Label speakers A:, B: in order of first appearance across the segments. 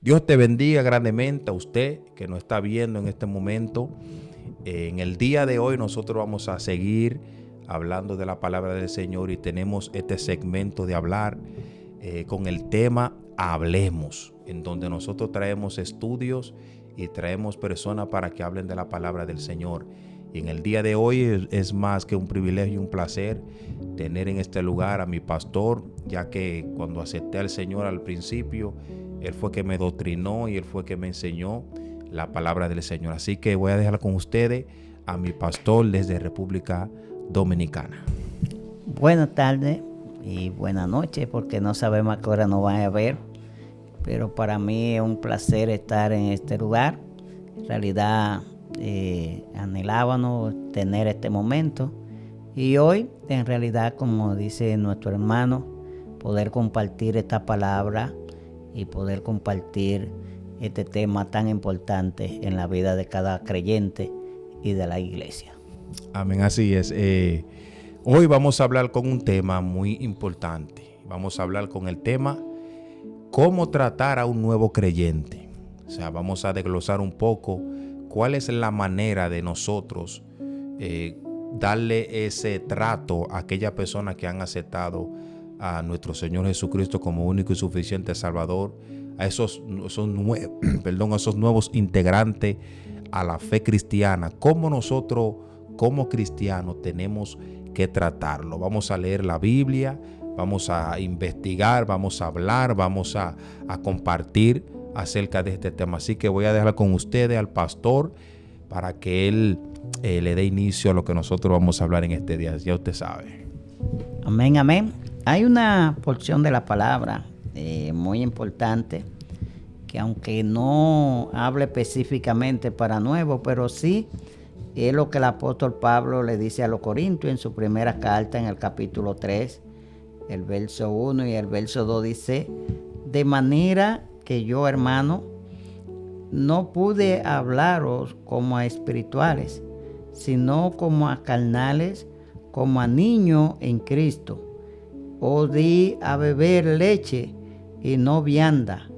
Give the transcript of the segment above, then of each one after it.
A: Dios te bendiga grandemente a usted que nos está viendo en este momento. En el día de hoy nosotros vamos a seguir hablando de la palabra del Señor y tenemos este segmento de hablar con el tema Hablemos, en donde nosotros traemos estudios y traemos personas para que hablen de la palabra del Señor. Y en el día de hoy es más que un privilegio y un placer tener en este lugar a mi pastor, ya que cuando acepté al Señor al principio, Él fue que me doctrinó y Él fue que me enseñó la palabra del Señor. Así que voy a dejar con ustedes a mi pastor desde República Dominicana.
B: Buenas tardes y buenas noches, porque no sabemos a qué hora nos van a ver, pero para mí es un placer estar en este lugar. En realidad anhelábamos tener este momento y hoy, en realidad, como dice nuestro hermano, poder compartir esta palabra y poder compartir este tema tan importante en la vida de cada creyente y de la iglesia.
A: Amén, así es. Hoy vamos a hablar con un tema muy importante. Vamos a hablar con el tema cómo tratar a un nuevo creyente. O sea, vamos a desglosar un poco cuál es la manera de nosotros darle ese trato a aquellas personas que han aceptado a nuestro Señor Jesucristo como único y suficiente Salvador, a esos nuevos integrantes a la fe cristiana. Cómo nosotros como cristianos tenemos que tratarlo. Vamos a leer la Biblia, vamos a investigar, vamos a hablar, vamos a compartir acerca de este tema. Así que voy a dejar con ustedes al pastor para que él le dé inicio a lo que nosotros vamos a hablar en este día. Ya usted sabe.
B: Amén, amén. Hay una porción de la palabra muy importante que, aunque no hable específicamente para nuevos, pero sí es lo que el apóstol Pablo le dice a los Corintios en su primera carta, en el capítulo 3, el verso 1 y el verso 2 dice: de manera que yo, hermano, no pude hablaros como a espirituales, sino como a carnales, como a niños en Cristo. Os di a beber leche y no vianda,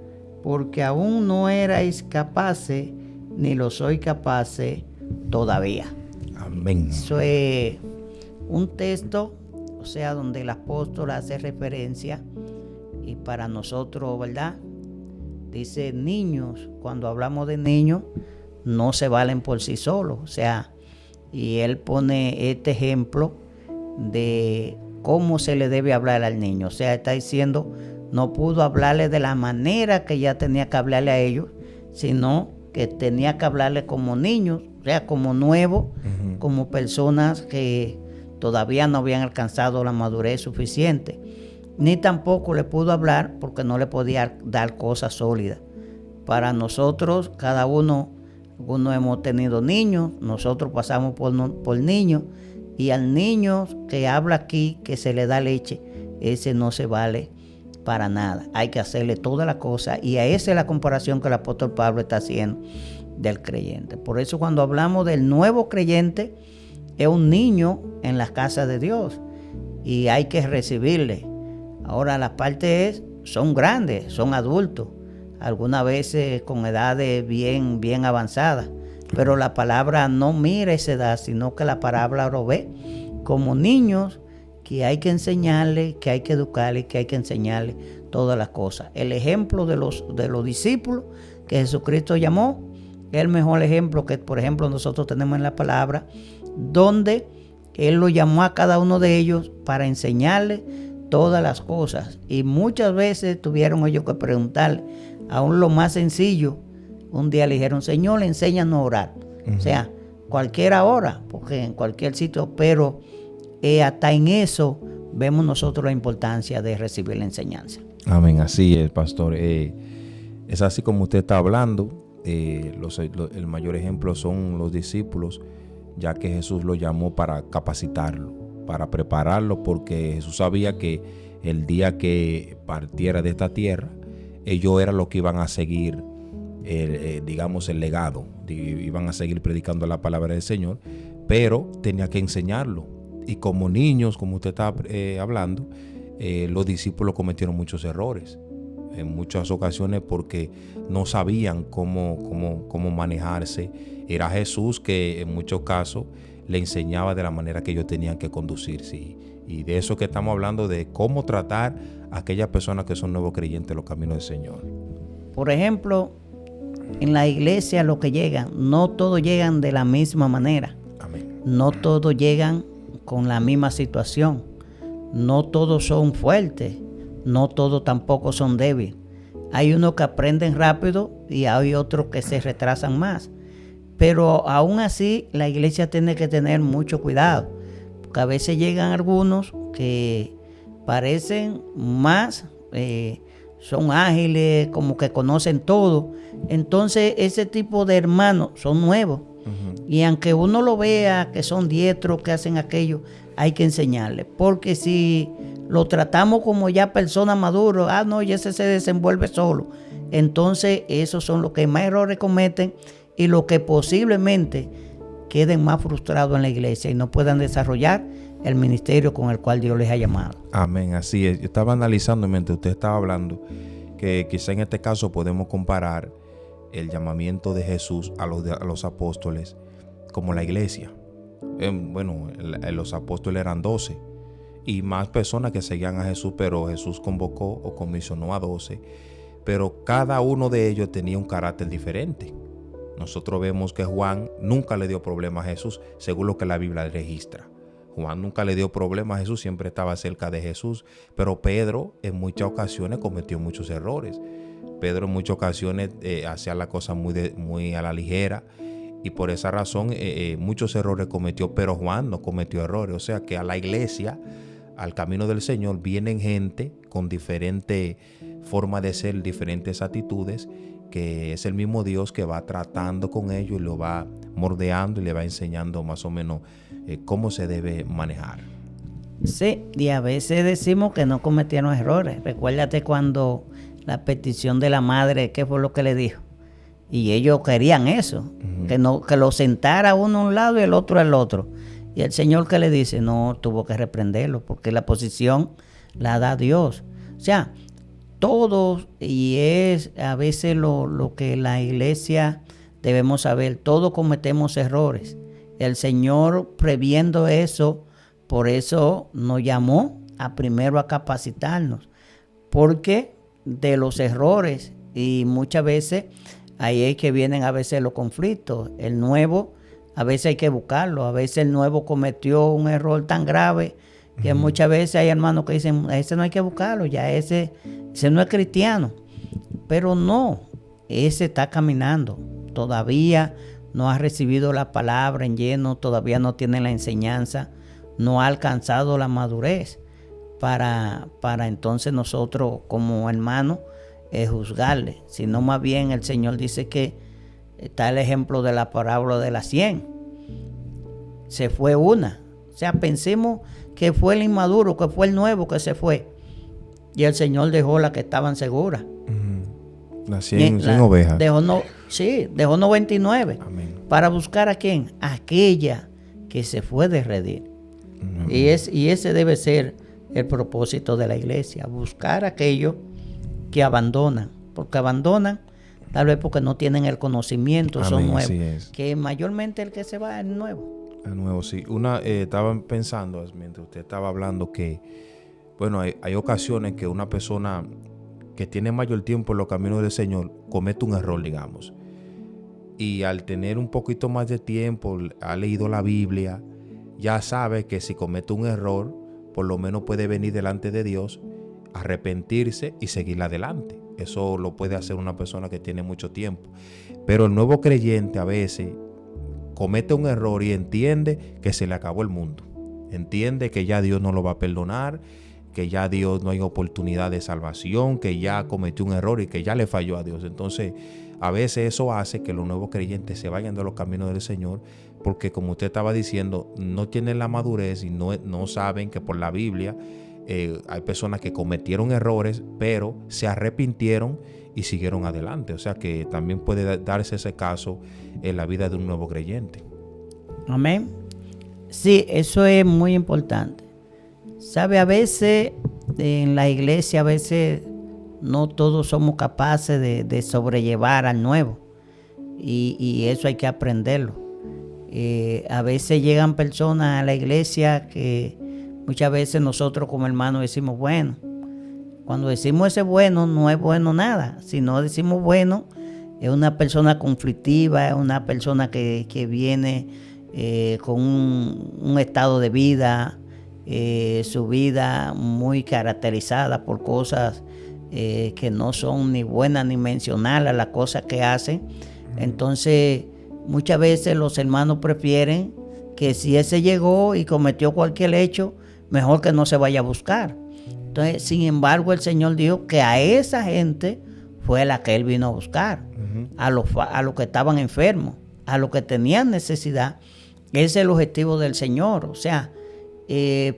B: porque aún no erais capaces, ni lo soy capaces todavía.
A: Amén.
B: Eso es un texto, o sea, donde el apóstol hace referencia, y para nosotros, ¿verdad? Dice niños. Cuando hablamos de niños, no se valen por sí solos, o sea, y él pone este ejemplo de cómo se le debe hablar al niño. O sea, está diciendo, no pudo hablarle de la manera que ya tenía que hablarle a ellos, sino que tenía que hablarle como niños, o sea, como nuevos, como personas que todavía no habían alcanzado la madurez suficiente. Ni tampoco le pudo hablar porque no le podía dar cosas sólidas. Para nosotros, cada uno, algunos hemos tenido niños, nosotros pasamos por niños, y al niño que habla aquí, que se le da leche, ese no se vale para nada. Hay que hacerle toda la cosa, y a esa es la comparación que el apóstol Pablo está haciendo del creyente. Por eso cuando hablamos del nuevo creyente, es un niño en la casa de Dios y hay que recibirle. Ahora la parte es, son grandes, son adultos, algunas veces con edades bien avanzadas, pero la palabra no mira esa edad, sino que la palabra lo ve como niños que hay que enseñarle, que hay que educarle, que hay que enseñarle todas las cosas. El ejemplo de los discípulos que Jesucristo llamó es el mejor ejemplo que, por ejemplo, nosotros tenemos en la palabra, donde Él lo llamó a cada uno de ellos para enseñarle todas las cosas. Y muchas veces tuvieron ellos que preguntarle, aún lo más sencillo. Un día le dijeron, Señor, enséñanos a orar. O sea, cualquier hora, porque en cualquier sitio, pero hasta en eso vemos nosotros la importancia de recibir la enseñanza.
A: Amén, así es, pastor. Es así como usted está hablando. El mayor ejemplo son los discípulos, ya que Jesús lo llamó para capacitarlo, para prepararlo, porque Jesús sabía que el día que partiera de esta tierra, ellos eran los que iban a seguir digamos el legado, iban a seguir predicando la palabra del Señor, pero tenía que enseñarlo. Y como niños, como usted está hablando, los discípulos cometieron muchos errores. en muchas ocasiones porque no sabían cómo manejarse. Era Jesús que en muchos casos le enseñaba de la manera que ellos tenían que conducirse. Y de eso que estamos hablando, de cómo tratar a aquellas personas que son nuevos creyentes en los caminos del Señor.
B: Por ejemplo, en la iglesia los que llegan, no todos llegan de la misma manera.
A: Amén.
B: No todos llegan con la misma situación. No todos son fuertes. No todos tampoco son débiles. Hay unos que aprenden rápido y hay otros que se retrasan más. Pero aún así la iglesia tiene que tener mucho cuidado. Porque a veces llegan algunos que parecen más, son ágiles, como que conocen todo. Entonces ese tipo de hermanos son nuevos. Y aunque uno lo vea que son diestros, que hacen aquello, hay que enseñarle. Porque si lo tratamos como ya persona madura, no, ya ese se desenvuelve solo. Entonces esos son los que más errores cometen y los que posiblemente queden más frustrados en la iglesia y no puedan desarrollar el ministerio con el cual Dios les ha llamado.
A: Amén, así es. Yo estaba analizando mientras usted estaba hablando que quizá en este caso podemos comparar el llamamiento de Jesús a los apóstoles como la iglesia. Los apóstoles eran 12 y más personas que seguían a Jesús, pero Jesús convocó o comisionó a 12, pero cada uno de ellos tenía un carácter diferente. Nosotros vemos que Juan nunca le dio problema a Jesús, según lo que la Biblia registra. Juan nunca le dio problema a Jesús, siempre estaba cerca de Jesús, pero Pedro en muchas ocasiones cometió muchos errores. Pedro en muchas ocasiones hacía la cosa muy a la ligera y por esa razón muchos errores cometió, pero Juan no cometió errores. O sea que a la iglesia, al camino del Señor, vienen gente con diferente forma de ser, diferentes actitudes, que es el mismo Dios que va tratando con ellos y lo va moldeando y le va enseñando más o menos cómo se debe manejar.
B: Sí, y a veces decimos que no cometieron errores. Recuérdate cuando la petición de la madre, ¿qué fue lo que le dijo? Y ellos querían eso, que lo sentara uno a un lado y el otro al otro. Y el Señor, que le dice, no, tuvo que reprenderlo porque la posición la da Dios. O sea, todos, y es a veces lo que la iglesia debemos saber, todos cometemos errores. El Señor, previendo eso, por eso nos llamó primero a capacitarnos, porque de los errores, y muchas veces ahí es que vienen a veces los conflictos. El nuevo, a veces hay que buscarlo. A veces el nuevo cometió un error tan grave que muchas veces hay hermanos que dicen, ese no hay que buscarlo, ya ese no es cristiano. Pero no, ese está caminando, todavía no ha recibido la palabra en lleno, todavía no tiene la enseñanza, no ha alcanzado la madurez para entonces nosotros como hermanos juzgarle, sino más bien el Señor dice que está el ejemplo de la parábola de las 100. Se fue una. O sea, pensemos que fue el inmaduro, que fue el nuevo que se fue. Y el Señor dejó las que estaban seguras.
A: Las 100 ovejas.
B: Dejó 99.
A: Amén.
B: ¿Para buscar a quién? Aquella que se fue de redil. Y ese debe ser el propósito de la iglesia, buscar a aquellos que abandonan, porque abandonan tal vez porque no tienen el conocimiento. Amén, son nuevos. Que mayormente el que se va es nuevo.
A: El nuevo, sí. Estaba pensando mientras usted estaba hablando que, bueno, hay ocasiones que una persona que tiene mayor tiempo en los caminos del Señor comete un error, digamos. Y al tener un poquito más de tiempo, ha leído la Biblia, ya sabe que si comete un error, por lo menos puede venir delante de Dios, arrepentirse y seguir adelante. Eso lo puede hacer una persona que tiene mucho tiempo. Pero el nuevo creyente a veces comete un error y entiende que se le acabó el mundo. Entiende que ya Dios no lo va a perdonar, que ya Dios no hay oportunidad de salvación, que ya cometió un error y que ya le falló a Dios. Entonces, a veces eso hace que los nuevos creyentes se vayan de los caminos del Señor, porque como usted estaba diciendo, no tienen la madurez y no saben que por la Biblia hay personas que cometieron errores, pero se arrepintieron y siguieron adelante. O sea que también puede darse ese caso en la vida de un nuevo creyente.
B: Amén. Sí, eso es muy importante. Sabe, a veces en la iglesia, a veces no todos somos capaces de sobrellevar al nuevo. Y eso hay que aprenderlo. A veces llegan personas a la iglesia que muchas veces nosotros como hermanos decimos bueno. Cuando decimos ese bueno, no es bueno nada. Si no decimos bueno, es una persona conflictiva, es una persona que viene con un estado de vida, su vida muy caracterizada por cosas que no son ni buenas ni mencionadas, las cosas que hacen. Entonces, muchas veces los hermanos prefieren que si ese llegó y cometió cualquier hecho, mejor que no se vaya a buscar. Entonces, sin embargo, el Señor dijo que a esa gente fue a la que Él vino a buscar, a los que estaban enfermos, a los que tenían necesidad. Ese es el objetivo del Señor. O sea,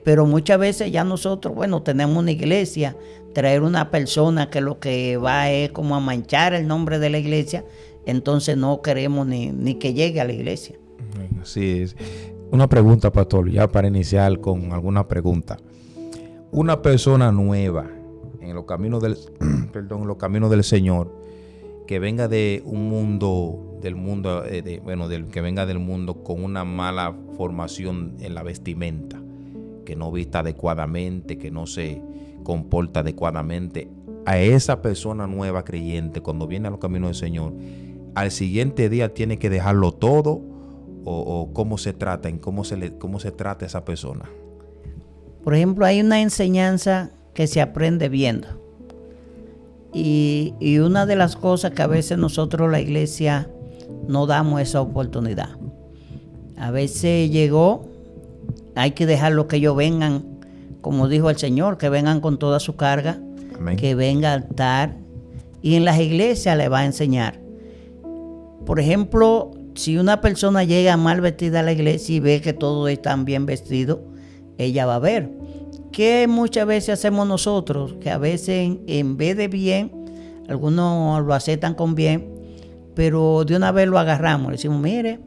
B: pero muchas veces ya nosotros, bueno, tenemos una iglesia, traer una persona que lo que va es como a manchar el nombre de la iglesia, entonces no queremos ni que llegue a la iglesia.
A: Así es. Una pregunta, pastor, ya para iniciar con alguna pregunta. Una persona nueva en los caminos del, en los caminos del Señor, que venga de un mundo, que venga del mundo con una mala formación en la vestimenta, que no vista adecuadamente, que no se comporta adecuadamente, a esa persona nueva creyente, cuando viene a los caminos del Señor, al siguiente día tiene que dejarlo todo, o cómo se trata, cómo se trata a esa persona.
B: Por ejemplo, hay una enseñanza que se aprende viendo. Y una de las cosas que a veces nosotros, la iglesia, no damos esa oportunidad. A veces hay que dejarlo que ellos vengan, como dijo el Señor, que vengan con toda su carga. Amén. Que venga al altar, y en las iglesias le va a enseñar. Por ejemplo, si una persona llega mal vestida a la iglesia y ve que todos están bien vestidos, ella va a ver. ¿Qué muchas veces hacemos nosotros? Que a veces en vez de bien, algunos lo aceptan con bien, pero de una vez lo agarramos. Le decimos, mire,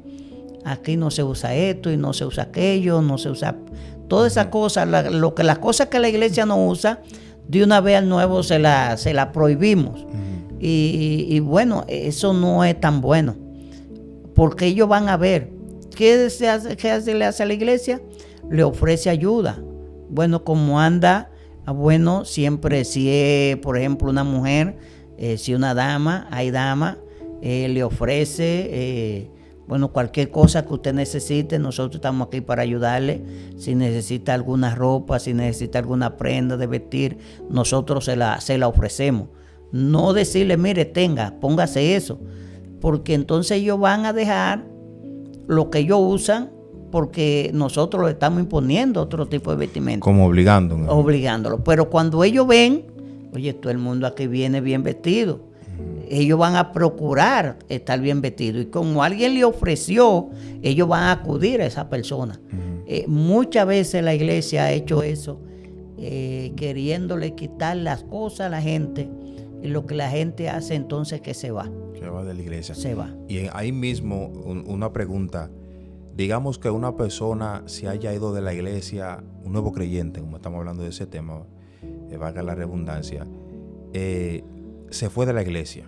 B: aquí no se usa esto y no se usa aquello, no se usa todas esas cosas. Las cosas que la iglesia no usa, de una vez al nuevo se la prohibimos. Y bueno, eso no es tan bueno, porque ellos van a ver qué le hace a la iglesia, le ofrece ayuda. Bueno, como anda, bueno, siempre si es, por ejemplo, una mujer, si una dama, hay dama, le ofrece, bueno, cualquier cosa que usted necesite, nosotros estamos aquí para ayudarle. Si necesita alguna ropa, si necesita alguna prenda de vestir, nosotros se la ofrecemos. No decirle, mire, póngase eso, porque entonces ellos van a dejar lo que ellos usan, porque nosotros le estamos imponiendo otro tipo de vestimenta.
A: Como obligándolo.
B: Obligándolo. Pero cuando ellos ven, oye, todo el mundo aquí viene bien vestido. Ellos van a procurar estar bien vestidos. Y como alguien le ofreció, ellos van a acudir a esa persona. Muchas veces la iglesia ha hecho eso, queriéndole quitar las cosas a la gente. Y lo que la gente hace entonces que se va.
A: Se va de la iglesia.
B: Se va.
A: Y ahí mismo una pregunta. Digamos que una persona se haya ido de la iglesia, un nuevo creyente, como estamos hablando de ese tema, valga la redundancia, se fue de la iglesia.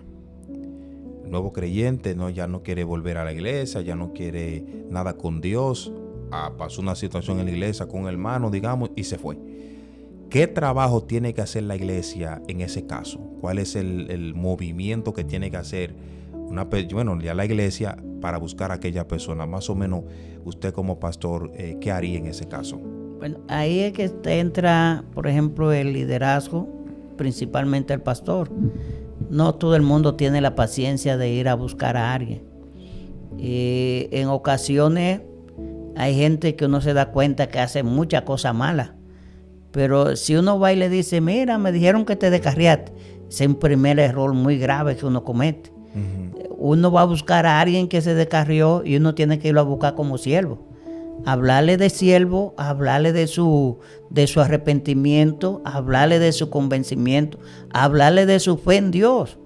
A: El nuevo creyente ya no quiere volver a la iglesia, ya no quiere nada con Dios. Pasó una situación en la iglesia con un hermano, digamos, y se fue. ¿Qué trabajo tiene que hacer la iglesia en ese caso? ¿Cuál es el movimiento que tiene que hacer ya la iglesia para buscar a aquella persona? Más o menos, usted como pastor, ¿qué haría en ese caso?
B: Bueno, ahí es que entra, por ejemplo, el liderazgo, principalmente el pastor. No todo el mundo tiene la paciencia de ir a buscar a alguien. En ocasiones hay gente que uno se da cuenta que hace muchas cosas malas. Pero si uno va y le dice, mira, me dijeron que te descarriaste, ese es un primer error muy grave que uno comete. Uno va a buscar a alguien que se descarrió y uno tiene que irlo a buscar como siervo. Hablarle de siervo, hablarle de su arrepentimiento, hablarle de su convencimiento, hablarle de su fe en Dios.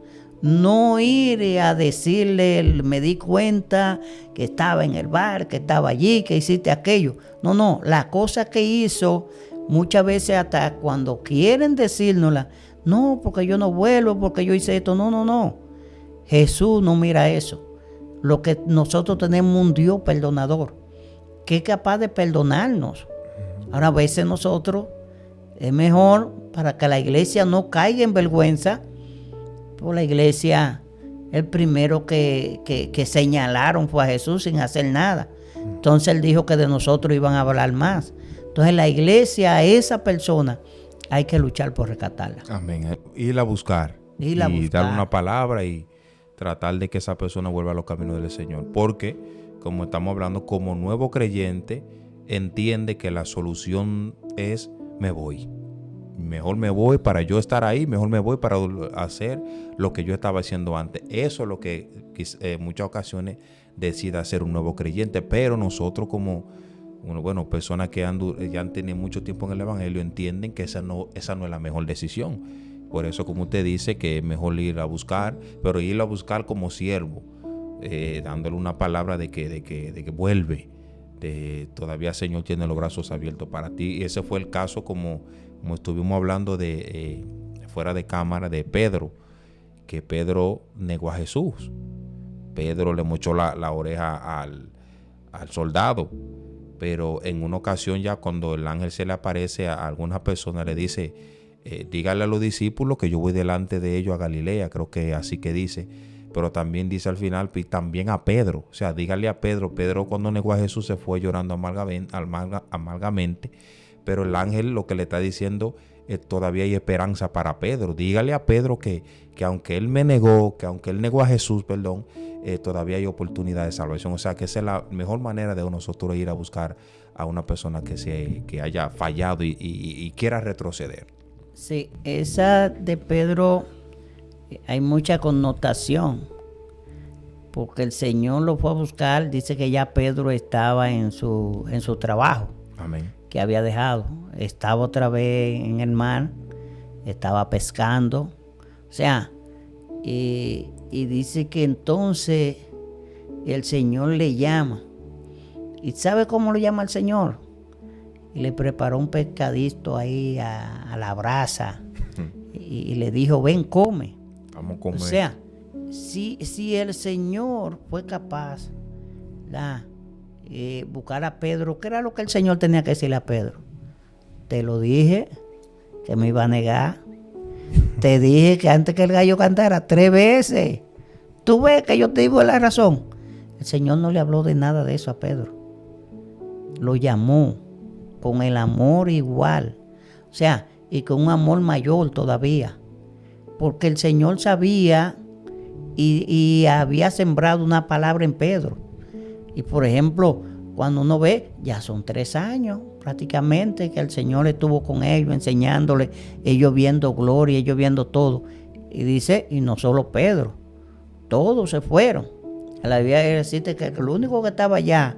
B: No ir a decirle, me di cuenta que estaba en el bar, que estaba allí, que hiciste aquello. No, la cosa que hizo, muchas veces hasta cuando quieren decírnosla, no, porque yo no vuelvo, porque yo hice esto. No, no, no. Jesús no mira eso. Lo que nosotros tenemos un Dios perdonador, que es capaz de perdonarnos. Ahora a veces nosotros es mejor, para que la iglesia no caiga en vergüenza, por la iglesia, el primero que señalaron fue a Jesús sin hacer nada. Entonces él dijo que de nosotros iban a hablar más. Entonces la iglesia, a esa persona, hay que luchar por rescatarla.
A: Amén. Ir a buscar. Y darle una palabra y tratar de que esa persona vuelva a los caminos del Señor. Porque, como estamos hablando, como nuevo creyente, entiende que la solución es: me voy. Mejor me voy para yo estar ahí, mejor me voy para hacer lo que yo estaba haciendo antes. Eso es lo que en muchas ocasiones decide hacer un nuevo creyente. Pero nosotros como personas que ya han tenido mucho tiempo en el Evangelio, entienden que esa no es la mejor decisión. Por eso, como usted dice, que es mejor ir a buscar, pero ir a buscar como siervo, dándole una palabra de que vuelve. Todavía el Señor tiene los brazos abiertos para ti. Y ese fue el caso, como estuvimos hablando de fuera de cámara, de Pedro, que Pedro negó a Jesús. Pedro le mochó la oreja al soldado, pero en una ocasión, ya cuando el ángel se le aparece a alguna persona, le dice: dígale a los discípulos que yo voy delante de ellos a Galilea. Creo que así que dice. Pero también dice al final, también a Pedro. O sea, dígale a Pedro. Pedro, cuando negó a Jesús, se fue llorando amargamente. Pero el ángel lo que le está diciendo es: todavía hay esperanza para Pedro. Dígale a Pedro que aunque él me negó, que aunque él negó a Jesús, todavía hay oportunidad de salvación. O sea, que esa es la mejor manera de nosotros ir a buscar a una persona que haya fallado y quiera retroceder.
B: Sí, esa de Pedro hay mucha connotación, porque el Señor lo fue a buscar. Dice que ya Pedro estaba en su trabajo.
A: Amén.
B: Que había dejado. Estaba otra vez en el mar, estaba pescando. O sea, y dice que entonces el Señor le llama. ¿Y sabe cómo lo llama el Señor? Y le preparó un pescadito ahí a la brasa y le dijo: ven, come.
A: Vamos a comer.
B: O sea, si el Señor fue capaz de buscar a Pedro, ¿qué era lo que el Señor tenía que decirle a Pedro? Te lo dije que me iba a negar. Te dije que antes que el gallo cantara 3 veces. Tú ves que yo te digo la razón. El Señor no le habló de nada de eso a Pedro. Lo llamó con el amor igual. O sea, y con un amor mayor todavía. Porque el Señor sabía y había sembrado una palabra en Pedro. Y por ejemplo, cuando uno ve, ya son 3 años prácticamente que el Señor estuvo con ellos, enseñándole, ellos viendo gloria, ellos viendo todo. Y dice, y no solo Pedro, todos se fueron. A la Biblia decirte que el único que estaba allá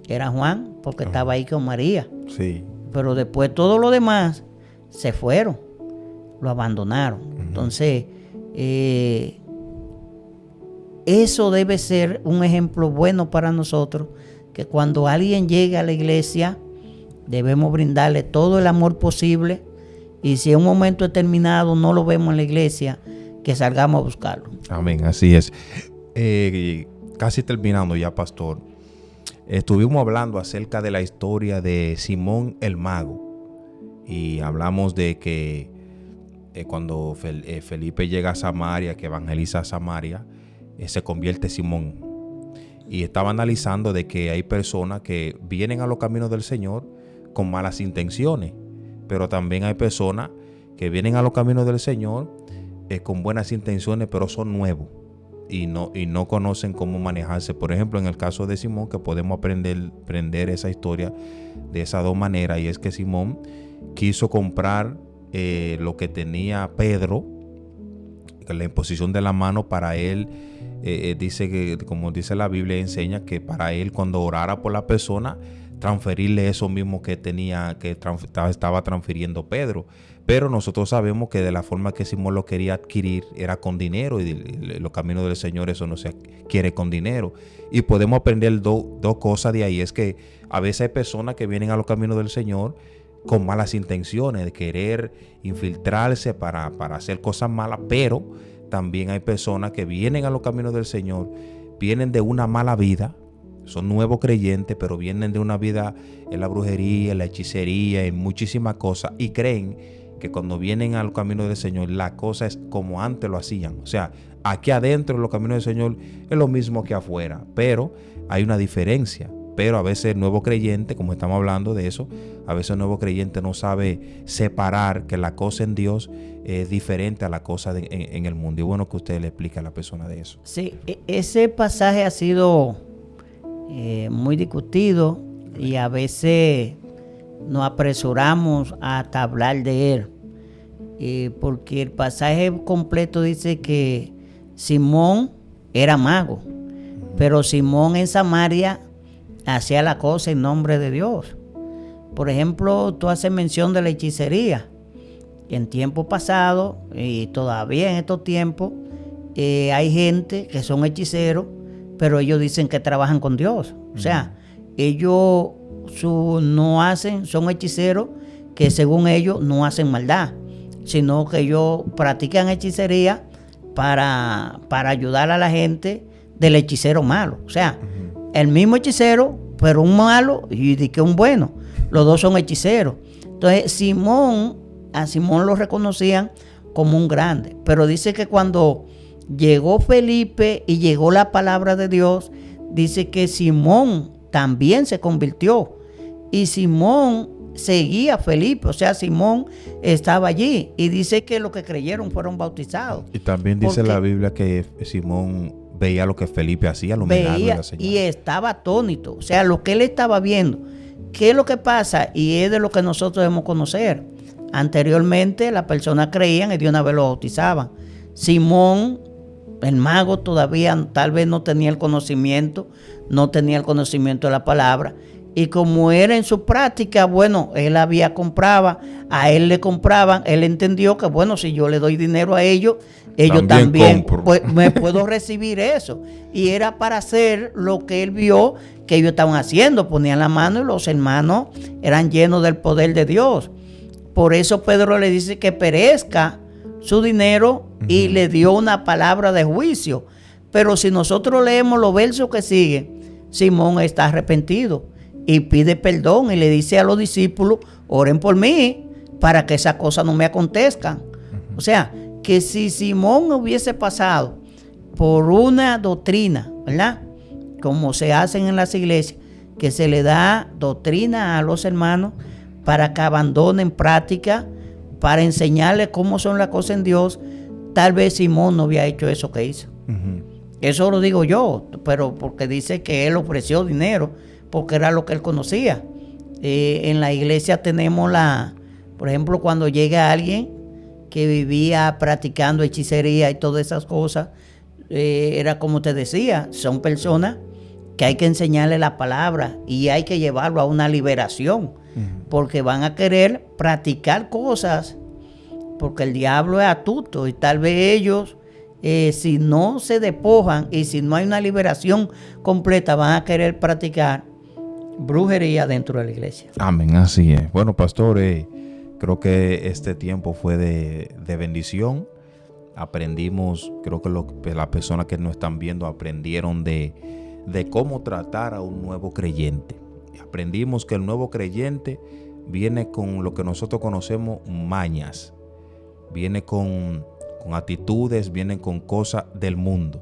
B: era Juan, porque estaba ahí con María.
A: Sí.
B: Pero después todos los demás se fueron, lo abandonaron. Entonces, eso debe ser un ejemplo bueno para nosotros, que cuando alguien llegue a la iglesia, debemos brindarle todo el amor posible, y si en un momento determinado no lo vemos en la iglesia, que salgamos a buscarlo.
A: Amén, así es. Casi terminando ya, pastor. Estuvimos hablando acerca de la historia de Simón el Mago, y hablamos de que cuando Felipe llega a Samaria, que evangeliza a Samaria, se convierte Simón. Y estaba analizando de que hay personas que vienen a los caminos del Señor con malas intenciones, pero también hay personas que vienen a los caminos del Señor con buenas intenciones, pero son nuevos y no conocen cómo manejarse. Por ejemplo, en el caso de Simón, que podemos aprender esa historia de esas 2 maneras, y es que Simón quiso comprar lo que tenía Pedro, la imposición de la mano para él. Dice que, como dice la Biblia, enseña que para él, cuando orara por la persona, transferirle eso mismo que tenía, que estaba transfiriendo Pedro. Pero nosotros sabemos que de la forma que Simón lo quería adquirir era con dinero, y los caminos del Señor eso no se adquiere con dinero. Y podemos aprender dos cosas de ahí. Es que a veces hay personas que vienen a los caminos del Señor con malas intenciones, de querer infiltrarse para hacer cosas malas, pero también hay personas que vienen a los caminos del Señor, vienen de una mala vida, son nuevos creyentes, pero vienen de una vida en la brujería, en la hechicería, en muchísimas cosas, y creen que cuando vienen al camino del Señor, la cosa es como antes lo hacían. O sea, aquí adentro en los caminos del Señor es lo mismo que afuera, pero hay una diferencia. Pero a veces el nuevo creyente, como estamos hablando de eso, a veces el nuevo creyente no sabe separar que la cosa en Dios es diferente a la cosa en el mundo. Y bueno que usted le explique a la persona de eso.
B: Sí, ese pasaje ha sido muy discutido y a veces nos apresuramos hasta hablar de él, porque el pasaje completo dice que Simón era mago, pero Simón en Samaria hacía la cosa en nombre de Dios. Por ejemplo, tú haces mención de la hechicería. En tiempo pasado y todavía en estos tiempos hay gente que son hechiceros, pero ellos dicen que trabajan con Dios. O sea, ellos no hacen, son hechiceros que según ellos no hacen maldad, sino que ellos practican hechicería para ayudar a la gente del hechicero malo. O sea, el mismo hechicero, pero un malo y de que un bueno. Los dos son hechiceros. Entonces, a Simón lo reconocían como un grande. Pero dice que cuando llegó Felipe y llegó la palabra de Dios, dice que Simón también se convirtió. Y Simón seguía a Felipe. O sea, Simón estaba allí. Y dice que los que creyeron fueron bautizados.
A: Y también dice la Biblia que Simón veía lo que Felipe hacía, los milagros y la señal.
B: Y estaba atónito. O sea, lo que él estaba viendo. ¿Qué es lo que pasa? Y es de lo que nosotros debemos conocer. Anteriormente las personas creían y de una vez lo bautizaban. Simón, el mago, todavía tal vez no tenía el conocimiento de la palabra. Y como era en su práctica, bueno, él compraba, a él le compraban, él entendió que bueno, si yo le doy dinero a ellos también pues, me puedo recibir eso. Y era para hacer lo que él vio que ellos estaban haciendo, ponían la mano y los hermanos eran llenos del poder de Dios. Por eso Pedro le dice que perezca su dinero y le dio una palabra de juicio. Pero si nosotros leemos los versos que siguen, Simón está arrepentido y pide perdón y le dice a los discípulos, oren por mí para que esas cosas no me acontezcan. O sea, que si Simón hubiese pasado por una doctrina, ¿verdad? Como se hacen en las iglesias, que se le da doctrina a los hermanos para que abandonen práctica, para enseñarles cómo son las cosas en Dios, tal vez Simón no había hecho eso que hizo. Eso lo digo yo, pero porque dice que él ofreció dinero, porque era lo que él conocía. En la iglesia tenemos por ejemplo, cuando llega alguien que vivía practicando hechicería y todas esas cosas, era como te decía, son personas que hay que enseñarle la palabra y hay que llevarlo a una liberación, porque van a querer practicar cosas, porque el diablo es astuto y tal vez ellos, si no se despojan y si no hay una liberación completa, van a querer practicar brujería dentro de la iglesia.
A: Amén, así es. Bueno, pastor, creo que este tiempo fue de bendición. Aprendimos, creo que las personas que nos están viendo aprendieron de cómo tratar a un nuevo creyente. Aprendimos que el nuevo creyente viene con lo que nosotros conocemos mañas, viene con actitudes, viene con cosas del mundo.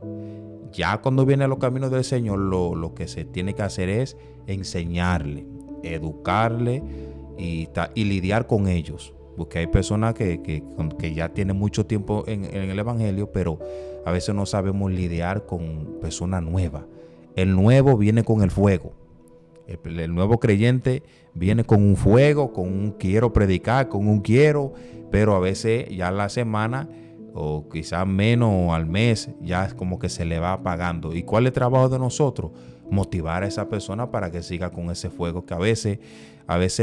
A: Ya cuando viene a los caminos del Señor, lo que se tiene que hacer es enseñarle, educarle y lidiar con ellos. Porque hay personas que ya tienen mucho tiempo en el Evangelio, pero a veces no sabemos lidiar con personas nuevas. El nuevo viene con el fuego. El nuevo creyente viene con un fuego, con un quiero predicar, con un quiero, pero a veces ya la semana o quizás menos al mes ya es como que se le va apagando. ¿Y cuál es el trabajo de nosotros? Motivar a esa persona para que siga con ese fuego, que a veces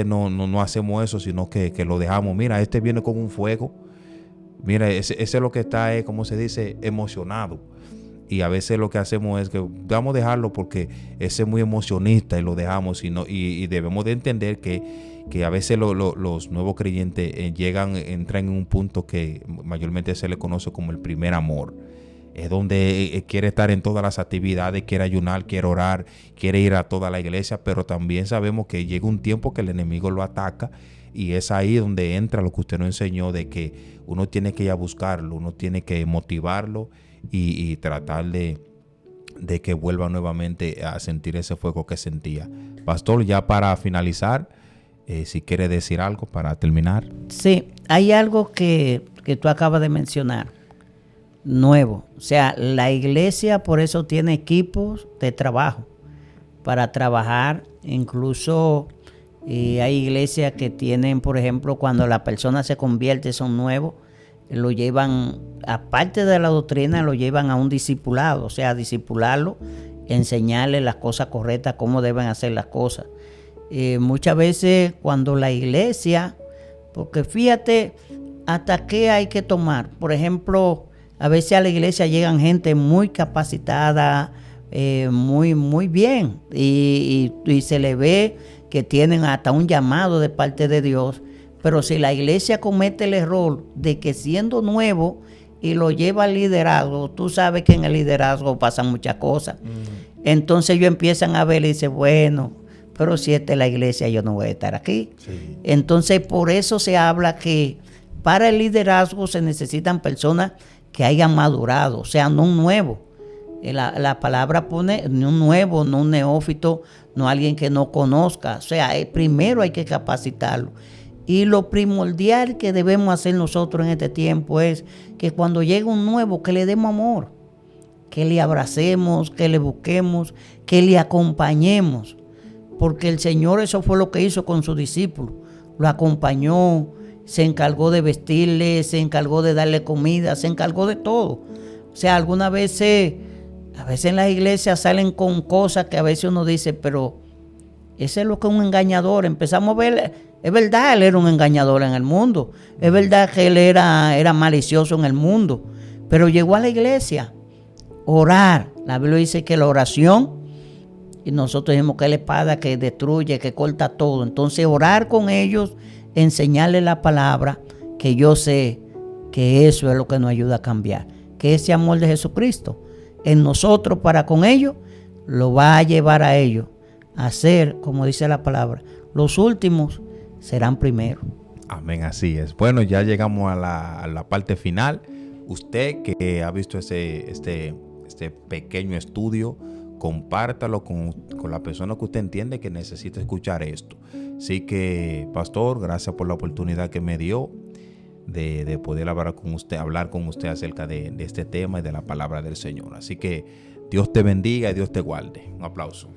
A: no hacemos eso, sino que lo dejamos. Mira, este viene con un fuego. Mira, ese es lo que está, como se dice, emocionado. y a veces lo que hacemos es que vamos a dejarlo porque ese es muy emocionista y lo dejamos y debemos de entender que a veces los nuevos creyentes entran en un punto que mayormente se le conoce como el primer amor. Es donde quiere estar en todas las actividades, quiere ayunar, quiere orar, quiere ir a toda la iglesia, pero también sabemos que llega un tiempo que el enemigo lo ataca, y es ahí donde entra lo que usted nos enseñó, de que uno tiene que ir a buscarlo, uno tiene que motivarlo y tratar de que vuelva nuevamente a sentir ese fuego que sentía. Pastor, ya para finalizar, si quiere decir algo para terminar.
B: Sí, hay algo que tú acabas de mencionar, nuevo. O sea, la iglesia por eso tiene equipos de trabajo para trabajar. Incluso hay iglesias que tienen, por ejemplo, cuando la persona se convierte, son nuevos, lo llevan, aparte de la doctrina, lo llevan a un discipulado, o sea, a discipularlo, enseñarle las cosas correctas, cómo deben hacer las cosas. Muchas veces cuando la iglesia, porque fíjate hasta qué hay que tomar. Por ejemplo, a veces a la iglesia llegan gente muy capacitada, muy bien, y se le ve que tienen hasta un llamado de parte de Dios. Pero si la iglesia comete el error de que siendo nuevo y lo lleva al liderazgo, tú sabes que en el liderazgo pasan muchas cosas. Entonces ellos empiezan a ver y dicen, bueno, pero si esta es la iglesia, yo no voy a estar aquí. Sí. Entonces por eso se habla que para el liderazgo se necesitan personas que hayan madurado, o sea, no un nuevo. La palabra pone no un nuevo, no un neófito, no alguien que no conozca. O sea, primero hay que capacitarlo. Y lo primordial que debemos hacer nosotros en este tiempo es que cuando llegue un nuevo, que le demos amor, que le abracemos, que le busquemos, que le acompañemos. Porque el Señor eso fue lo que hizo con sus discípulos. Lo acompañó, se encargó de vestirle, se encargó de darle comida, se encargó de todo. O sea, algunas veces, a veces en las iglesias salen con cosas que a veces uno dice, pero ese es lo que es un engañador. Empezamos a ver, es verdad, él era un engañador en el mundo. Es verdad que él era malicioso en el mundo. Pero llegó a la iglesia, orar. La Biblia dice que la oración, y nosotros dijimos que es la espada que destruye, que corta todo. Entonces orar con ellos, enseñarles la palabra, que yo sé que eso es lo que nos ayuda a cambiar. Que ese amor de Jesucristo en nosotros para con ellos, lo va a llevar a ellos a ser, como dice la palabra, los últimos serán primeros.
A: Amén, así es. Bueno, ya llegamos a la parte final. Usted que ha visto este pequeño estudio, compártalo con la persona que usted entiende que necesita escuchar esto. Así que, pastor, gracias por la oportunidad que me dio de poder hablar con usted acerca de este tema y de la palabra del Señor. Así que Dios te bendiga y Dios te guarde. Un aplauso.